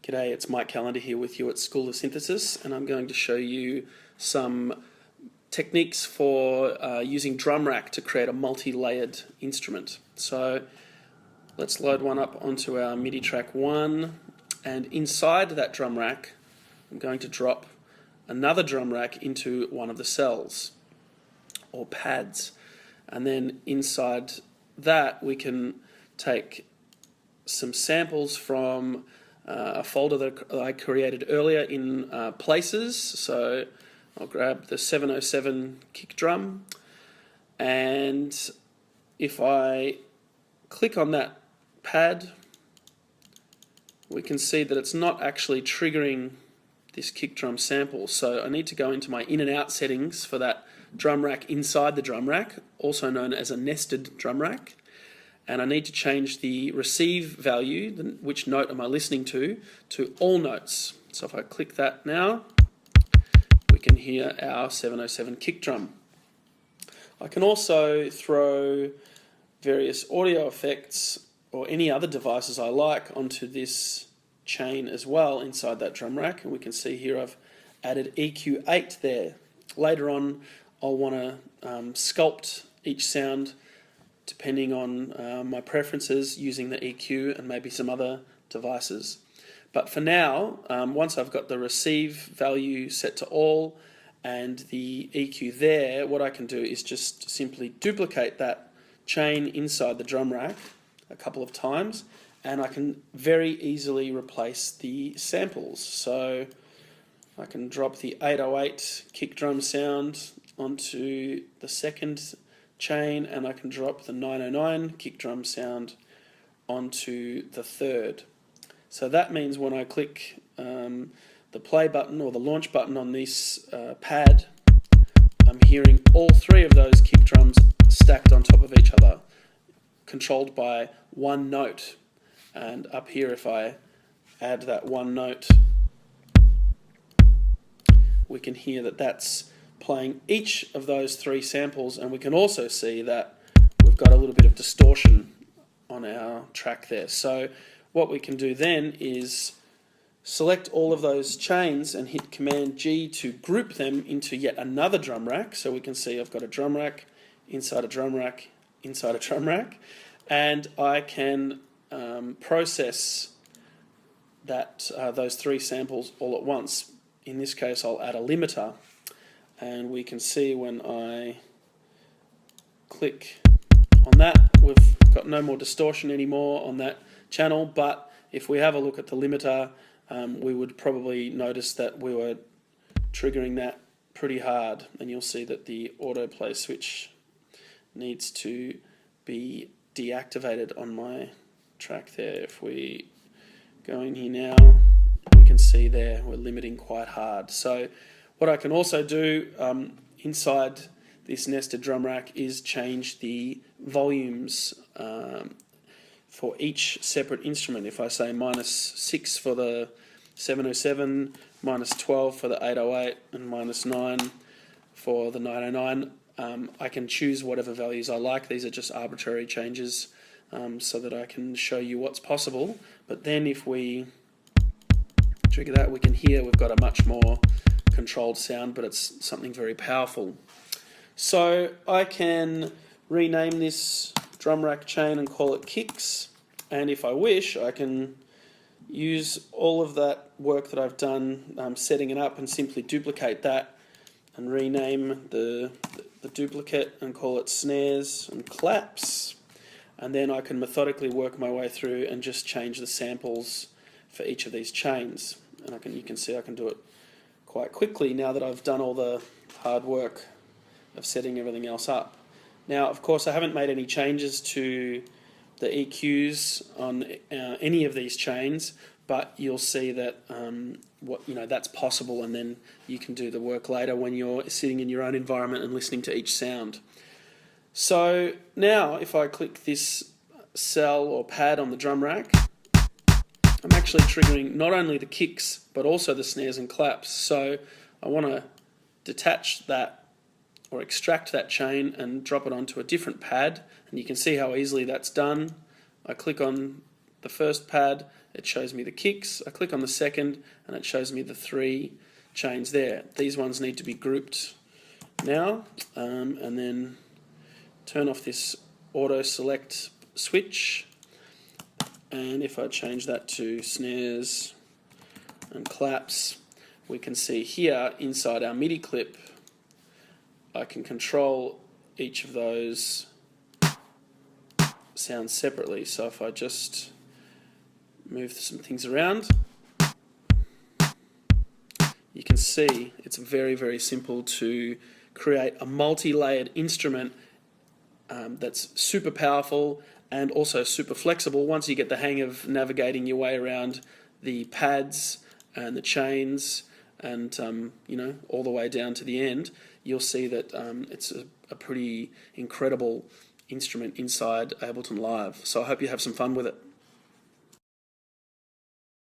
G'day, it's Mike Callander here with you at School of Synthesis, and I'm going to show you some techniques for using drum rack to create a multi-layered instrument. So let's load one up onto our MIDI track 1, and inside that drum rack I'm going to drop another drum rack into one of the cells or pads, and then inside that we can take some samples from a folder that I created earlier in places. So I'll grab the 707 kick drum, and if I click on that pad, we can see that it's not actually triggering this kick drum sample. So I need to go into my in and out settings for that drum rack inside the drum rack, also known as a nested drum rack. And I need to change the receive value, which note am I listening to all notes. So if I click that now, we can hear our 707 kick drum. I can also throw various audio effects or any other devices I like onto this chain as well inside that drum rack, and we can see here I've added EQ8 there. Later on I'll want to sculpt each sound depending on my preferences using the EQ and maybe some other devices. But for now, once I've got the receive value set to all and the EQ there, what I can do is just simply duplicate that chain inside the drum rack a couple of times, and I can very easily replace the samples. So I can drop the 808 kick drum sound onto the second chain, and I can drop the 909 kick drum sound onto the third. So that means when I click the play button or the launch button on this pad, I'm hearing all three of those kick drums stacked on top of each other, controlled by one note. And up here, if I add that one note, we can hear that that's playing each of those three samples, and we can also see that we've got a little bit of distortion on our track there. So what we can do then is select all of those chains and hit Command G to group them into yet another drum rack. So we can see I've got a drum rack inside a drum rack inside a drum rack, and I can process that those three samples all at once. In this case I'll add a limiter, and we can see when I click on that, we've got no more distortion anymore on that channel. But if we have a look at the limiter, we would probably notice that we were triggering that pretty hard, and you'll see that the autoplay switch needs to be deactivated on my track there. If we go in here now, we can see there we're limiting quite hard. So what I can also do inside this nested drum rack is change the volumes for each separate instrument. If I say -6 for the 707, -12 for the 808, and -9 for the 909, I can choose whatever values I like. These are just arbitrary changes so that I can show you what's possible. But then if we trigger that, we can hear we've got a much more controlled sound, but it's something very powerful. So I can rename this drum rack chain and call it kicks, and if I wish I can use all of that work that I've done setting it up and simply duplicate that and rename the duplicate and call it snares and claps, and then I can methodically work my way through and just change the samples for each of these chains, and you can see I can do it quite quickly now that I've done all the hard work of setting everything else up. Now, of course, I haven't made any changes to the EQs on any of these chains, but you'll see that that's possible, and then you can do the work later when you're sitting in your own environment and listening to each sound. So now, if I click this cell or pad on the drum rack, I'm actually triggering not only the kicks but also the snares and claps. So I want to detach that or extract that chain and drop it onto a different pad, and you can see how easily that's done. I click on the first pad it shows me the kicks. I click on the second and it shows me the 3 chains there. These ones need to be grouped now, and then turn off this auto select switch, and if I change that to snares and claps, we can see here inside our MIDI clip I can control each of those sounds separately. So if I just move some things around, you can see it's very, very simple to create a multi-layered instrument that's super powerful and also super flexible. Once you get the hang of navigating your way around the pads and the chains and all the way down to the end, you'll see that it's a pretty incredible instrument inside Ableton Live. So I hope you have some fun with it.